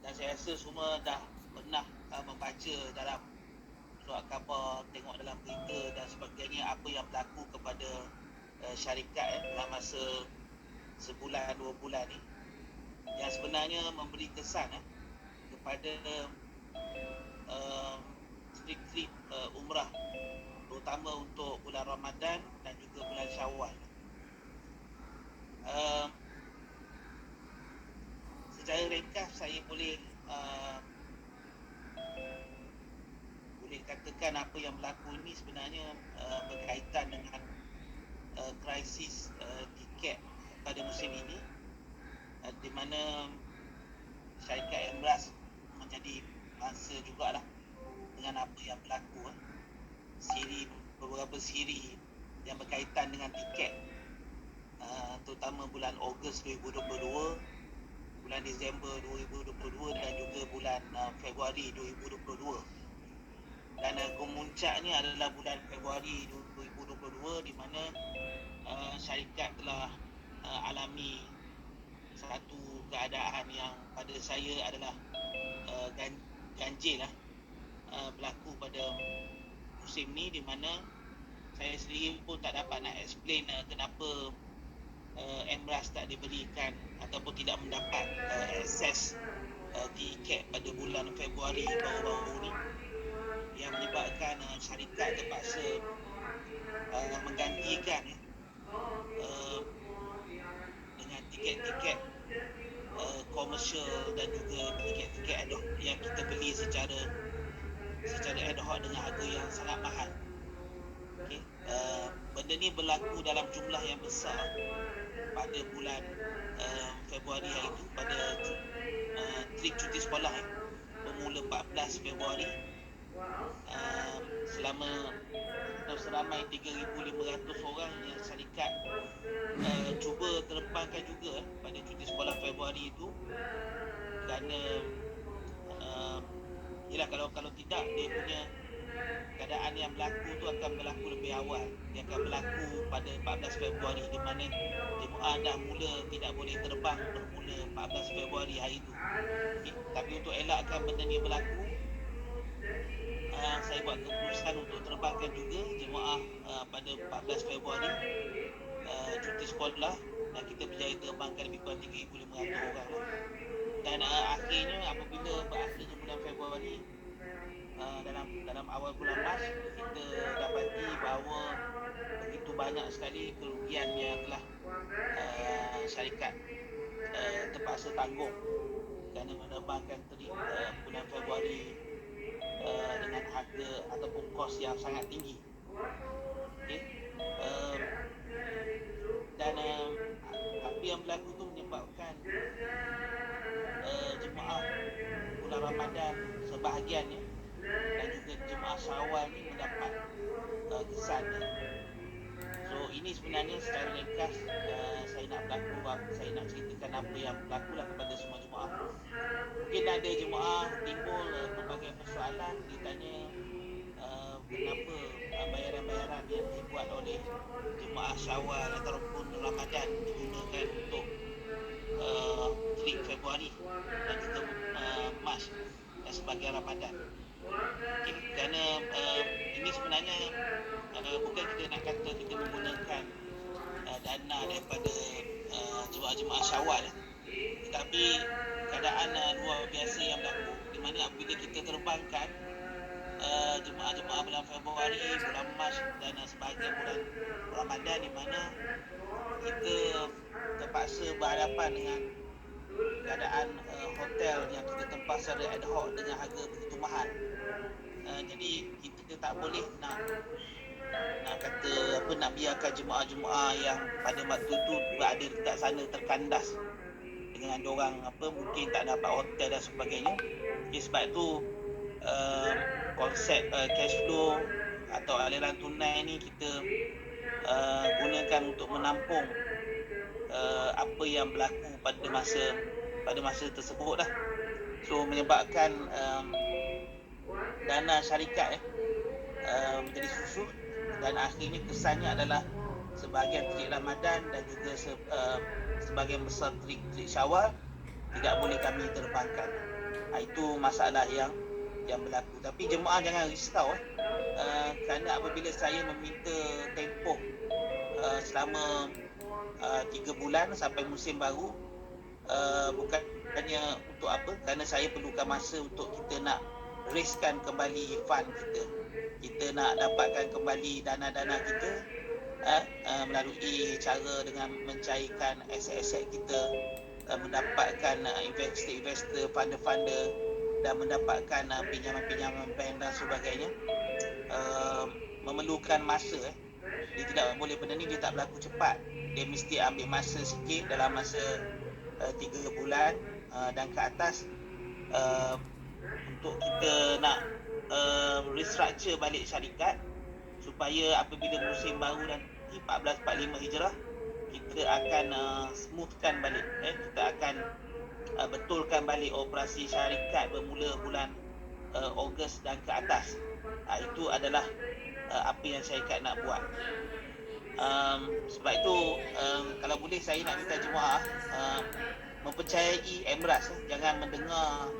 Dan saya rasa semua dah pernah membaca dalam surat khabar, tengok dalam berita dan sebagainya apa yang berlaku kepada syarikat dalam masa sebulan 2 bulan ni, yang sebenarnya memberi kesan kepada trip-trip umrah, terutama untuk bulan Ramadan dan juga bulan Syawal. Secara ringkas saya boleh katakan apa yang berlaku ini sebenarnya berkaitan dengan krisis tiket pada musim ini, di mana syarikat Emirates menjadi bangsa jugalah dengan apa yang berlaku. Beberapa siri yang berkaitan dengan tiket, terutama bulan Ogos 2022, bulan Disember 2022 dan juga bulan Februari 2022. Dan kemuncaknya adalah bulan Februari 2022, di mana syarikat telah alami satu keadaan yang pada saya adalah ganjil berlaku pada musim ni, di mana saya sendiri pun tak dapat nak explain kenapa Emirates tak diberikan ataupun tidak mendapat akses tiket pada bulan Februari baru-baru ni, yang menyebabkan syarikat terpaksa menggantikan dengan tiket-tiket komersial dan juga tiket-tiket ad hoc yang kita beli secara ad hoc dengan harga yang sangat mahal. Okay. Benda ni berlaku dalam jumlah yang besar pada bulan Februari hari itu, pada trip cuti sekolah bermula 14 Februari, seramai 3,500 orang yang syarikat cuba terbangkan juga pada cuti sekolah Februari itu, kerana yelah, kalau tidak dia punya keadaan yang berlaku tu akan berlaku lebih awal. Dia akan berlaku pada 14 Februari, di mana jemaah dah mula tidak boleh terbang bermula 14 Februari hari itu. Okay. Tapi untuk elakkan benda ni berlaku, saya buat keputusan untuk terbangkan juga jemaah pada 14 Februari cuti sekolah, dan kita berjaya terbangkan lebih kurang 3,500 orang. Dan akhirnya apabila berakhirnya bulan Februari, dalam awal bulan Mac, kita dapati bahawa begitu banyak sekali kerugian yang telah syarikat terpaksa tanggung kerana menerbangkan bulan Februari dengan harga ataupun kos yang sangat tinggi. Okay. Dan apa yang berlaku tu menyebabkan jemaah bulan Ramadan sebahagiannya dan juga jemaah Syawal ni mendapat kesan. So ini sebenarnya secara ringkas saya nak ceritakan apa yang berlaku kepada semua jemaah. Mungkin ada jemaah timbul berbagai persoalan, ditanya kenapa bayaran-bayaran yang dibuat oleh jemaah Syawal ataupun Ramadan digunakan untuk trip Februari dan juga Mac dan sebagai Ramadan. Okay. Kerana ini sebenarnya bukan kita nak kata kita menggunakan dana daripada jemaah-jemaah Syawal, tetapi keadaan luar biasa yang berlaku, di mana apabila kita terbangkan jemaah-jemaah bulan Februari, bulan Mac dan sebahagian bulan Ramadan, di mana kita terpaksa berhadapan dengan keadaan hotel yang kita tempah secara ad hoc dengan harga begitu mahal. Jadi kita tak boleh nak biarkan jemaah-jemaah yang pada waktu tu berada dekat sana terkandas dengan diorang mungkin tak dapat hotel dan sebagainya. Jadi sebab tu konsep cash flow atau aliran tunai ni kita gunakan untuk menampung apa yang berlaku pada masa tersebut lah. So menyebabkan dana syarikat menjadi susut, dan akhirnya kesannya adalah sebahagian trik Ramadan dan juga sebahagian besar trik Syawal tidak boleh kami terbangkan. Itu masalah yang berlaku. Tapi jemaah jangan risau kerana apabila saya meminta tempoh selama 3 bulan sampai musim baru, bukannya untuk apa, kerana saya perlukan masa untuk kita nak raiskan kembali fund kita. Kita nak dapatkan kembali dana-dana kita melalui cara dengan mencairkan aset-aset kita, mendapatkan investor-investor, funder-funder, dan mendapatkan pinjaman-pinjaman bank dan sebagainya. Memerlukan masa. Dia tidak boleh, benda ni dia tak berlaku cepat. Dia mesti ambil masa sikit, dalam masa 3 bulan dan ke atas, untuk kita nak restructure balik syarikat supaya apabila musim baru nanti 1445 Hijrah, kita akan smoothkan balik, kita akan betulkan balik operasi syarikat bermula bulan Ogos dan ke atas. Itu adalah apa yang syarikat nak buat. Sebab itu kalau boleh saya nak minta jemaah mempercayai Emras, jangan mendengar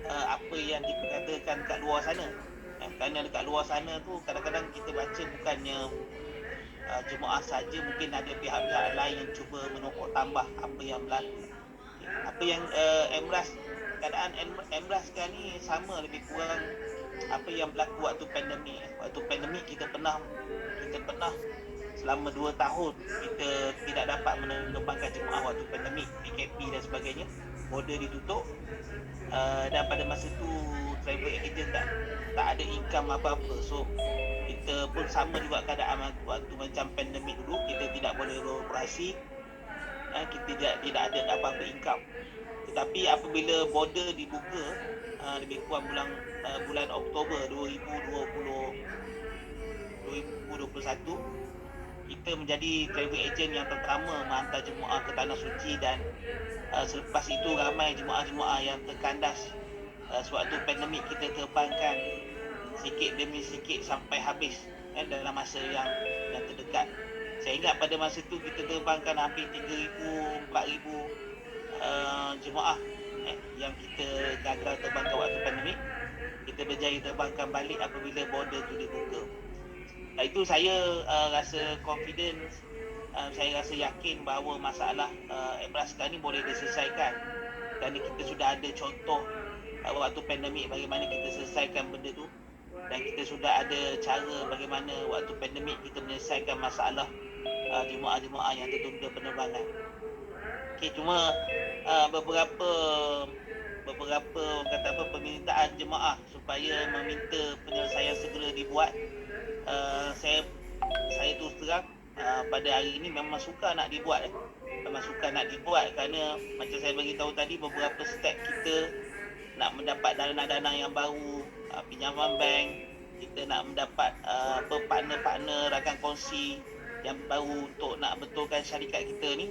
apa yang dikatakan kat luar sana. Kerana dekat luar sana tu kadang-kadang kita baca bukannya jemaah saja, mungkin ada pihak-pihak lain yang cuba menokok tambah apa yang berlaku. Apa yang Emras, keadaan Emras sekarang ni sama lebih kurang apa yang berlaku waktu pandemik. Waktu pandemik kita pernah selama 2 tahun kita tidak dapat menerbangkan jemaah waktu pandemik, PKP dan sebagainya, border ditutup, dan pada masa tu travel agent tak ada income apa-apa. So kita pun sama juga keadaan waktu macam pandemik dulu, kita tidak boleh beroperasi, kita tidak ada apa-apa income. Tetapi apabila border dibuka lebih kurang bulan Oktober 2021, kita menjadi travel agent yang pertama menghantar jemaah ke Tanah Suci, dan selepas itu ramai jemaah-jemaah yang terkandas sewaktu pandemik kita terbangkan sikit demi sikit sampai habis dalam masa yang terdekat. Saya ingat pada masa tu kita terbangkan hampir 3,000, 4,000 jemaah yang kita gagal terbangkan waktu pandemik. Kita berjaya terbangkan balik apabila border tu dibuka. Itu saya rasa confident, saya rasa yakin bahawa masalah Emras sekarang ni boleh diselesaikan, kerana kita sudah ada contoh waktu pandemik bagaimana kita selesaikan benda tu, dan kita sudah ada cara bagaimana waktu pandemik kita menyelesaikan masalah jemaah-jemaah yang tertunda penerbangan. Cuma beberapa orang kata apa, permintaan jemaah supaya meminta penyelesaian segera dibuat. Saya terus terang pada hari ini memang suka nak dibuat, kerana macam saya beritahu tadi, beberapa step kita nak mendapat dana-dana yang baru, pinjaman bank, kita nak mendapat partner-partner, rakan kongsi yang baru untuk nak betulkan syarikat kita ni.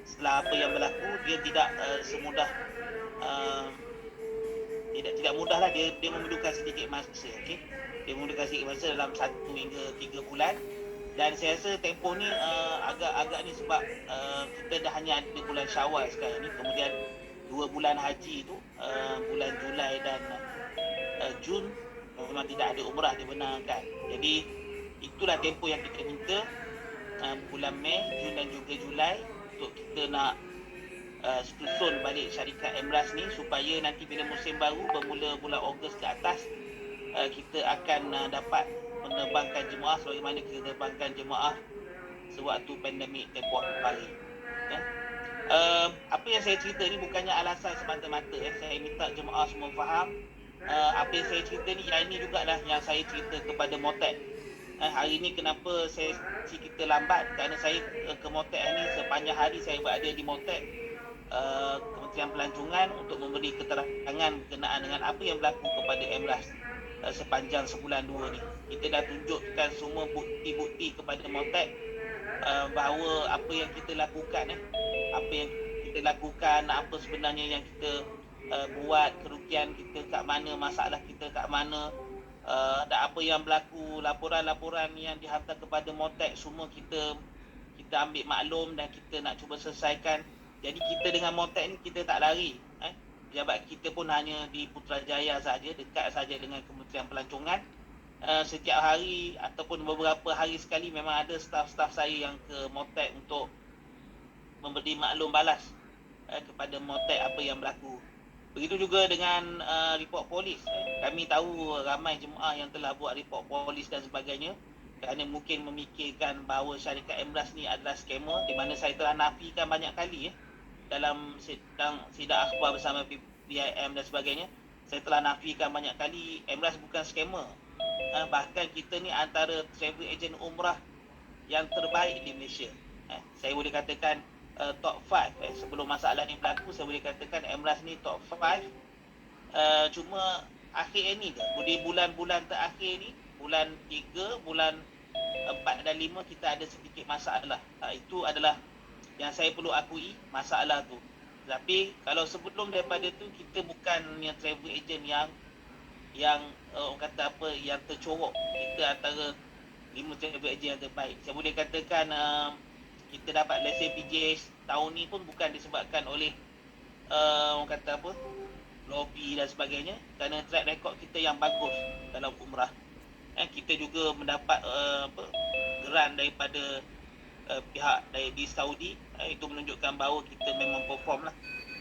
Setelah apa yang berlaku, dia tidak semudah, tidak mudah lah, dia memerlukan sedikit masa. Dia memerlukan sedikit masa dalam 1 hingga 3 bulan. Dan saya rasa tempoh ni agak ni sebab kita dah hanya ada bulan Syawal sekarang ni, kemudian 2 bulan haji tu, bulan Julai dan Jun memang tidak ada umrah dibenarkan. Jadi itulah tempoh yang kita minta, bulan Mei, Jun dan juga Julai, untuk kita nak susun balik syarikat Emras ni, supaya nanti bila musim baru bermula bulan Ogos ke atas, kita akan dapat menerbangkan jemaah sebagaimana kita terbangkan jemaah sewaktu pandemik tempoh hari. Apa yang saya cerita ni bukannya alasan semata-mata. Saya minta jemaah semua faham apa yang saya cerita ni, yang ini jugalah yang saya cerita kepada Motet. Hari ni kenapa kita lambat, kerana saya ke Motet ni sepanjang hari saya berada di Motet, Kementerian Pelancongan, untuk memberi keterangan berkenaan dengan apa yang berlaku kepada Emras sepanjang sebulan 2 ni. Kita dah tunjukkan semua bukti-bukti kepada Motet bahawa apa yang kita lakukan, apa sebenarnya yang kita buat, kerugian kita kat mana, masalah kita kat mana, dan apa yang berlaku, laporan-laporan yang dihantar kepada Motet, semua kita ambil maklum dan kita nak cuba selesaikan. Jadi kita dengan Motet ni kita tak lari. pejabat kita pun hanya di Putrajaya saja, dekat saja dengan Kementerian Pelancongan. Setiap hari ataupun beberapa hari sekali memang ada staf-staf saya yang ke Motek untuk memberi maklum balas kepada Motek apa yang berlaku. Begitu juga dengan report polis. Kami tahu ramai jemaah yang telah buat report polis dan sebagainya kerana mungkin memikirkan bahawa syarikat Emras ni adalah scammer, di mana saya telah nafikan banyak kali dalam sidang akhbar bersama BIM dan sebagainya. Saya telah nafikan banyak kali Emras bukan scammer. Bahkan kita ni antara travel agent umrah yang terbaik di Malaysia. Saya boleh katakan top 5. Sebelum masalah ni berlaku, saya boleh katakan Emras ni top 5. Cuma akhir ni di bulan-bulan terakhir ni, bulan 3, bulan 4 dan 5 kita ada sedikit masalah. Itu adalah yang saya perlu akui, masalah tu. Tapi kalau sebelum daripada tu, kita bukan yang travel agent yang orang kata apa, yang tercorok. Kita antara 5 travel agent yang terbaik. Saya boleh katakan kita dapat lesen PJS tahun ni pun bukan disebabkan oleh orang kata apa, lobby dan sebagainya, kerana track record kita yang bagus dalam umrah. Kita juga mendapat geran daripada pihak di Saudi. Itu menunjukkan bahawa kita memang perform lah.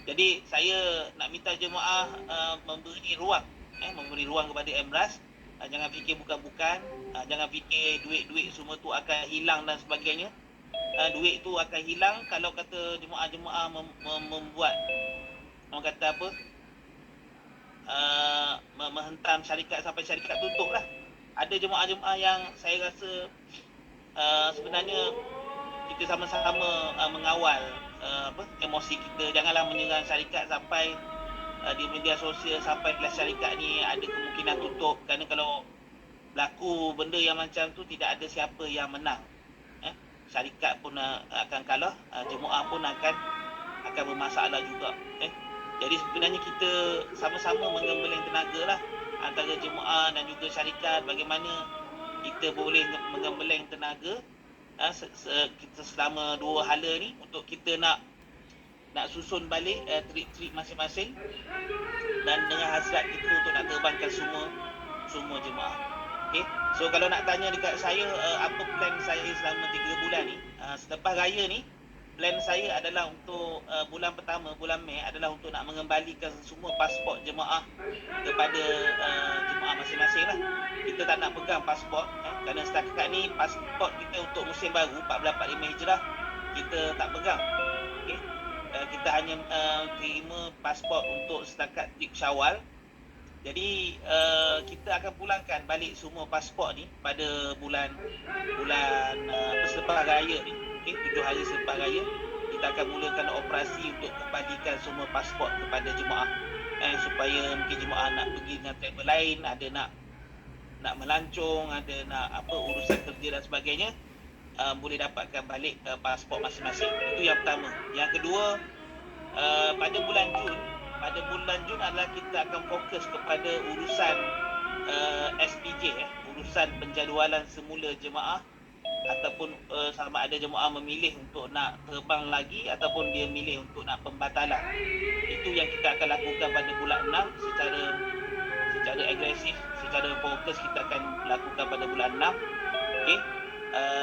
Jadi saya nak minta jemaah memberi ruang kepada Emras. Jangan fikir bukan-bukan, jangan fikir duit-duit semua tu akan hilang dan sebagainya. Duit tu akan hilang kalau kata jemaah-jemaah membuat, orang kata apa, menghentam syarikat sampai syarikat tutup lah. Ada jemaah-jemaah yang saya rasa sebenarnya kita sama-sama mengawal emosi kita. Janganlah menyerang syarikat sampai di media sosial sampai syarikat ni ada kemungkinan tutup. Kerana kalau berlaku benda yang macam tu, tidak ada siapa yang menang. Syarikat pun akan kalah, jemaah pun akan bermasalah juga. Jadi sebenarnya kita sama-sama menggembleng tenaga lah, antara jemaah dan juga syarikat, bagaimana kita boleh menggembleng tenaga kita selama 2 hala ni untuk kita nak susun balik trip-trip masing-masing, dan dengan hasrat kita untuk nak terbangkan semua jemaah. Okay. So kalau nak tanya dekat saya apa plan saya selama 3 bulan ni, selepas raya ni, plan saya adalah untuk bulan pertama, bulan Mei, adalah untuk nak mengembalikan semua pasport jemaah kepada jemaah masing-masing lah. Kita tak nak pegang pasport kerana setakat ni pasport kita untuk musim baru 1445 Hijrah kita tak pegang. Okay. Kita hanya terima pasport untuk setakat trip Syawal. Jadi kita akan pulangkan balik semua pasport ni pada bulan selepas raya ni. Okay, 7 hari selepas raya kita akan mulakan operasi untuk kembalikan semua pasport kepada jemaah, supaya mungkin jemaah nak pergi dengan travel lain, ada nak melancong, ada nak urusan kerja dan sebagainya, boleh dapatkan balik pasport masing-masing. Itu yang pertama. Yang kedua, pada bulan Jun adalah kita akan fokus kepada urusan SPJ, urusan penjadualan semula jemaah, ataupun sama ada jemaah memilih untuk nak terbang lagi ataupun dia milih untuk nak pembatalan. Itu yang kita akan lakukan pada bulan 6 secara agresif, secara fokus kita akan lakukan pada bulan 6. Okey.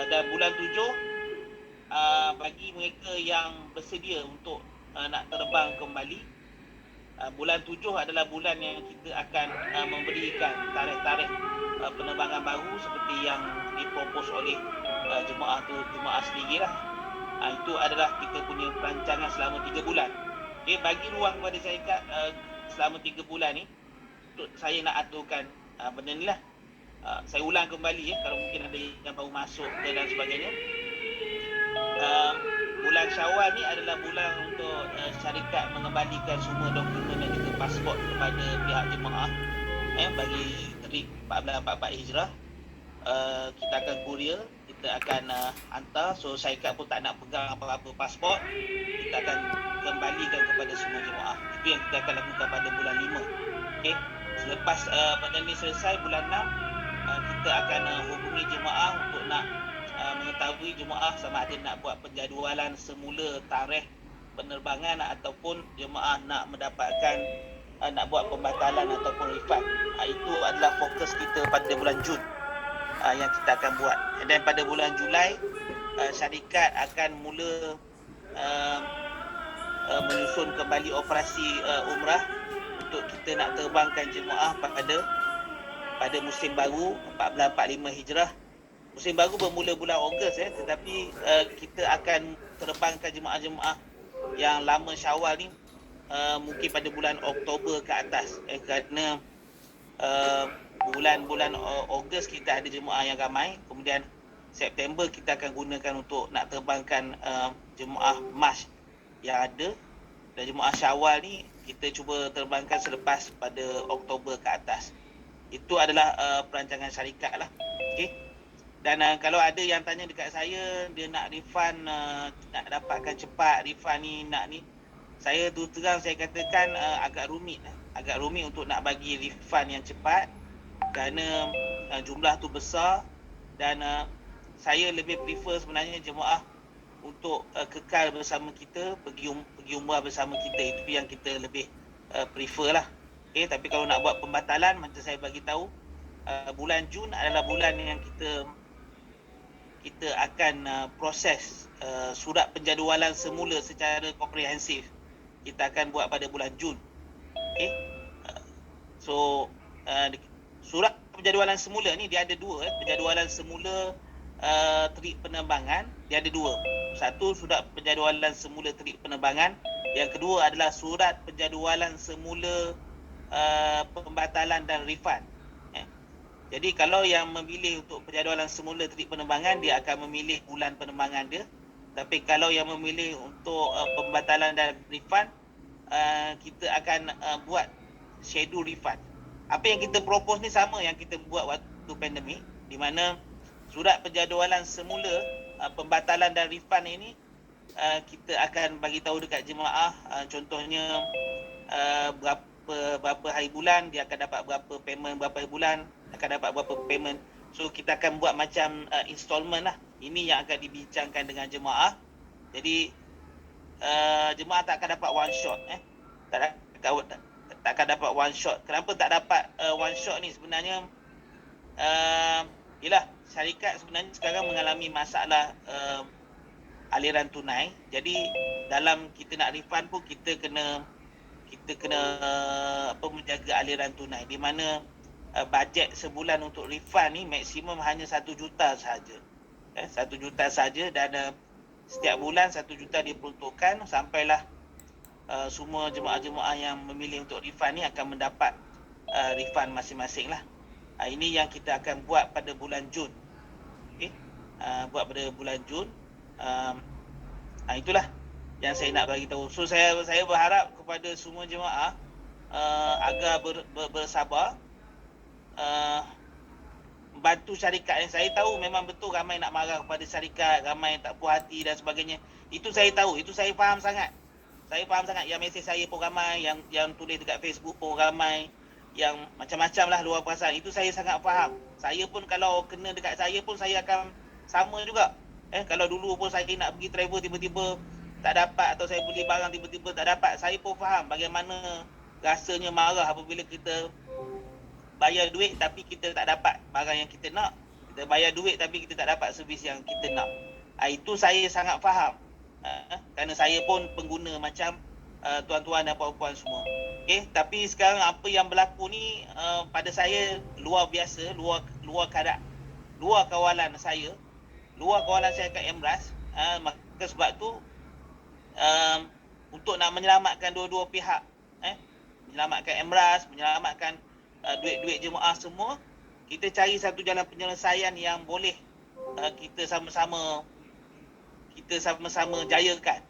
Dan bulan 7 bagi mereka yang bersedia untuk nak terbang kembali, bulan 7 adalah bulan yang kita akan memberikan tarikh-tarikh penerbangan baru seperti yang dipropos oleh jemaah sendirilah. Itu adalah kita punya perancangan selama 3 bulan. Okay, bagi ruang kepada syarikat selama 3 bulan ni untuk saya nak aturkan benda ni lah. Saya ulang kembali kalau mungkin ada yang baru masuk dan sebagainya. Bulan Syawal ni adalah bulan untuk syarikat mengembalikan semua dokumen dan juga pasport kepada pihak jemaah bagi trip 1444 Hijrah. Kita akan courier, kita akan hantar. So syarikat pun tak nak pegang apa-apa pasport, kita akan kembalikan kepada semua jemaah. Itu yang kita akan lakukan pada bulan 5. Okay. Selepas benda ni selesai, bulan 6 kita akan hubungi jemaah untuk nak mengetahui jemaah sama ada nak buat penjadualan semula tarikh penerbangan ataupun jemaah nak mendapatkan nak buat pembatalan ataupun refund. Itu adalah fokus kita pada bulan Jun yang kita akan buat. Dan pada bulan Julai syarikat akan mula menyusun kembali operasi umrah untuk kita nak terbangkan jemaah pada musim baru 1445 Hijrah. Musim baru bermula bulan Ogos tetapi kita akan terbangkan jemaah-jemaah yang lama Syawal ni mungkin pada bulan Oktober ke atas kerana bulan-bulan Ogos kita ada jemaah yang ramai, kemudian September kita akan gunakan untuk nak terbangkan jemaah Mac yang ada, dan jemaah Syawal ni kita cuba terbangkan selepas pada Oktober ke atas. Itu adalah perancangan syarikat lah. Okay. Dan kalau ada yang tanya dekat saya, dia nak refund, nak dapatkan cepat refund ni, saya tu terang saya katakan agak rumit untuk nak bagi refund yang cepat kerana jumlah tu besar, dan saya lebih prefer sebenarnya jemaah untuk kekal bersama kita, pergi umrah bersama kita. Itu yang kita lebih prefer lah. Okay, tapi kalau nak buat pembatalan, macam saya bagi tahu, bulan Jun adalah bulan yang kita akan proses surat penjadualan semula secara komprehensif. Kita akan buat pada bulan Jun. Okay? So surat penjadualan semula ni dia ada dua. Penjadualan semula trip penerbangan dia ada dua. Satu, surat penjadualan semula trip penerbangan. Yang kedua adalah surat penjadualan semula pembatalan dan refund. Jadi kalau yang memilih untuk penjadualan semula trip penerbangan, dia akan memilih bulan penerbangan dia. Tapi kalau yang memilih untuk pembatalan dan refund, kita akan buat schedule refund. Apa yang kita propose ni sama yang kita buat waktu pandemik, di mana surat penjadualan semula pembatalan dan refund ini kita akan bagi tahu dekat jemaah, contohnya berapa hari bulan dia akan dapat berapa payment, berapa hari bulan akan dapat berapa payment. So kita akan buat macam installment lah. Ini yang akan dibincangkan dengan jemaah. Jadi jemaah tak akan dapat one shot. Tak akan dapat one shot. Kenapa tak dapat one shot ni? Sebenarnya yelah, syarikat sebenarnya sekarang mengalami masalah aliran tunai. Jadi dalam kita nak refund pun kita kena menjaga aliran tunai, di mana bajet sebulan untuk refund ni maksimum hanya 1 juta sahaja. 1 juta sahaja, dan setiap bulan 1 juta diperuntukkan sampailah semua jemaah-jemaah yang memilih untuk refund ni akan mendapat refund masing-masing lah. Ini yang kita akan buat pada bulan Jun. Okay? Buat pada bulan Jun. Itulah yang saya nak bagi tahu. So saya berharap kepada semua jemaah agar bersabar, bantu syarikat. Saya tahu memang betul ramai nak marah kepada syarikat, ramai tak puas hati dan sebagainya. Itu saya tahu, itu saya faham sangat. Yang mesej saya pun ramai, yang tulis dekat Facebook pun ramai, yang macam-macam lah luar perasaan. Itu saya sangat faham. Saya pun kalau kena dekat saya pun saya akan sama juga. Kalau dulu pun saya nak pergi travel tiba-tiba tak dapat, atau saya beli barang tiba-tiba tak dapat, saya pun faham bagaimana rasanya marah apabila kita bayar duit tapi kita tak dapat barang yang kita nak. Kita bayar duit tapi kita tak dapat servis yang kita nak. Itu saya sangat faham. Kerana saya pun pengguna macam tuan-tuan dan puan-puan semua. Okay? Tapi sekarang apa yang berlaku ni pada saya luar biasa, luar kawalan saya kat Emras. Maka sebab tu untuk nak menyelamatkan dua-dua pihak, menyelamatkan Emras, menyelamatkan duit-duit jemaah semua, kita cari satu jalan penyelesaian yang boleh kita sama-sama jayakan.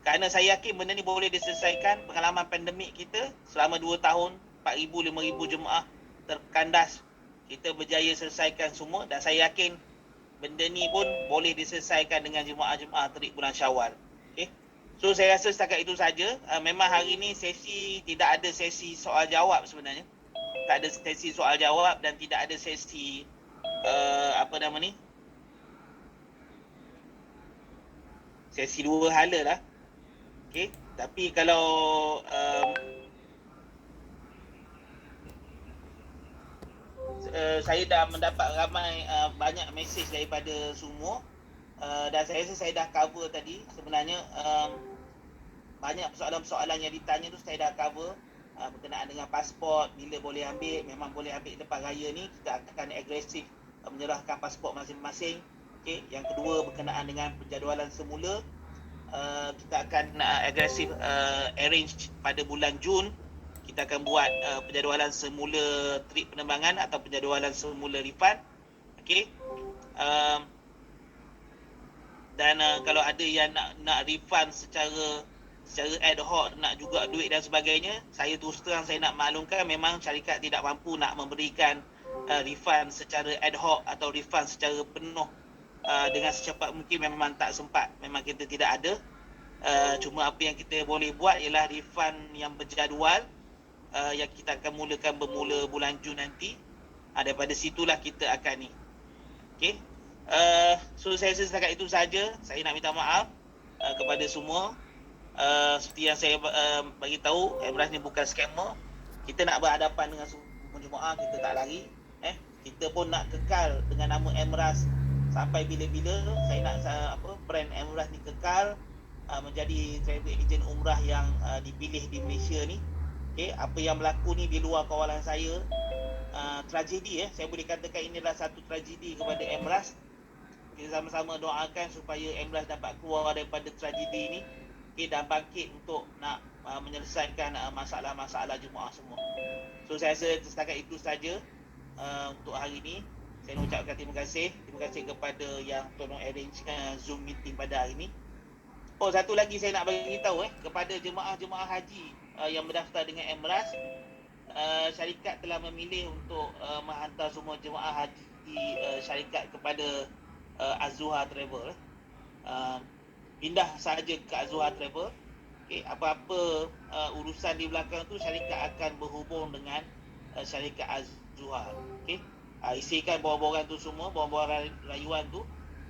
Kerana saya yakin benda ni boleh diselesaikan. Pengalaman pandemik kita selama 2 tahun, 4,000, 5,000 jemaah terkandas, kita berjaya selesaikan semua, dan saya yakin benda ni pun boleh diselesaikan dengan jemaah-jemaah terik bulan Syawal. Okay? So saya rasa setakat itu saja. Memang hari ni tidak ada sesi soal jawab sebenarnya. Tak ada sesi soal jawab dan tidak ada sesi sesi dua hala lah. Okey, tapi kalau saya dah mendapat banyak mesej daripada semua, dan saya rasa saya dah cover tadi. Sebenarnya banyak persoalan-persoalan yang ditanya tu saya dah cover, berkenaan dengan pasport, bila boleh ambil. Memang boleh ambil lepas raya ni, kita akan agresif menyerahkan pasport masing-masing. Okay. Yang kedua, berkenaan dengan penjadualan semula, kita akan agresif arrange pada bulan Jun. Kita akan buat penjadualan semula trip penerbangan atau penjadualan semula refund. Okay. Dan kalau ada yang nak refund secara ad hoc, nak juga duit dan sebagainya, saya terus terang saya nak maklumkan memang syarikat tidak mampu nak memberikan refund secara ad hoc atau refund secara penuh dengan secepat mungkin. Memang tak sempat, memang kita tidak ada. Cuma apa yang kita boleh buat ialah refund yang berjadual, yang kita akan mulakan bermula bulan Jun nanti. Daripada situlah kita akan ni. Okay. So saya rasa setakat itu saja. Saya nak minta maaf kepada semua. Seperti yang saya bagi tahu, Emirates ni bukan scammer. Kita nak berhadapan dengan semua jemaah, kita tak lari. Kita pun nak kekal dengan nama Emirates sampai bila-bila. Saya nak brand Emirates ni kekal menjadi travel agent umrah yang dipilih di Malaysia ni. Okay, apa yang berlaku ni di luar kawalan saya, tragedi. Saya boleh katakan ini adalah satu tragedi kepada Emirates. Kita sama-sama doakan supaya Emirates dapat keluar daripada tragedi ini, okay, dan bangkit untuk nak menyelesaikan masalah-masalah jemaah semua. So saya rasa setakat itu saja untuk hari ini. Saya nak ucapkan terima kasih kepada yang tolong arrange Zoom meeting pada hari ini. Oh, satu lagi saya nak bagi tahu kepada jemaah-jemaah haji yang berdaftar dengan Emirates. Syarikat telah memilih untuk menghantar semua jemaah haji syarikat kepada Az-Zuhar Travel. Pindah sahaja ke Az-Zuhar Travel. Okay, apa-apa urusan di belakang tu syarikat akan berhubung dengan syarikat Az-Zuhar. Okay. Isikan borang-borang tu semua, borang-borang rayuan tu,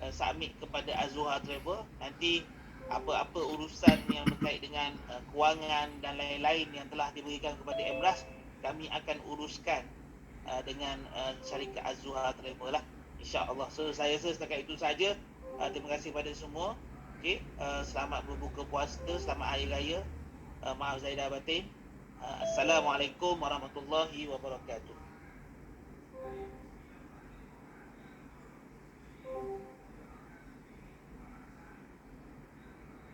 submit kepada Az-Zuhar Travel. Nanti apa-apa urusan yang berkait dengan kewangan dan lain-lain yang telah diberikan kepada Emirates, kami akan uruskan dengan syarikat Az-Zuhar Travel lah, insya-Allah. So saya rasa setakat itu saja. Terima kasih kepada semua. Okay. Selamat berbuka puasa, selamat hari raya. Maaf zahir batin. Assalamualaikum warahmatullahi wabarakatuh.